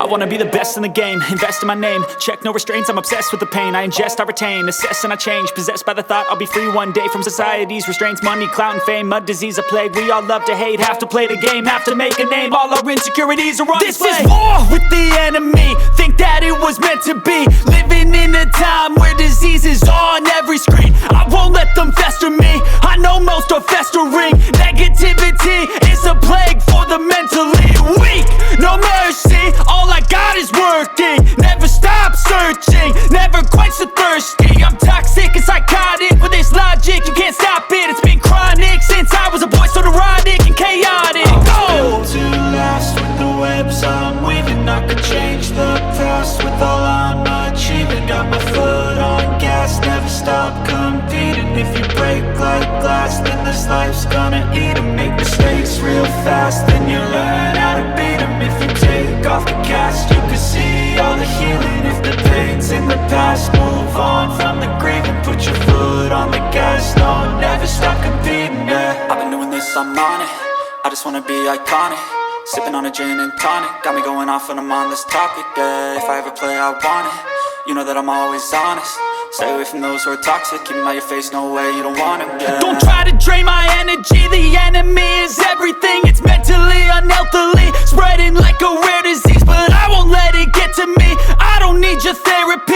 wanna be the best in the game, invest in my name, check no restraints, I'm obsessed with the pain. I ingest, I retain, assess and I change, possessed by the thought I'll be free one day from society's restraints. Money, clout and fame, mud, disease, a plague. We all love to hate, have to play the game, have to make a name. All our insecurities are on display. This is war with the enemy, think that it was meant to be. Living in a time where disease is on every screen. I won't let them fester me, I know most are festering. Negativity is a plague for the mentally weak. No mercy, all I got is working. Never stop searching, never quench the thirsty. I'm toxic and psychotic, with this logic you can't stop it. It's been chronic since I was a boy, so neurotic and chaotic. Built to last with the webs I'm weaving. I could change the past with all I'm achieving. Got my foot on gas, never stop competing. If you break like glass, then this life's gonna eat 'em. Make mistakes real fast, then you learn how to beat 'em. If you take off the cast, you can see all the healing. If the pain's in the past, move on from the grieving. Put your foot on the gas, no, never stop competing, yeah. I've been doing this, I'm on it, I just wanna be iconic. Sipping on a gin and tonic, got me going off when I'm on this topic, yeah. If I ever play, I want it, you know that I'm always honest. Stay away from those who are toxic, keep them out your face, no way, you don't want them, yeah. Don't try to drain my energy, the enemy is everything. It's mentally, unhealthily, spreading like a rare disease. But I won't let it get to me, I don't need your therapy.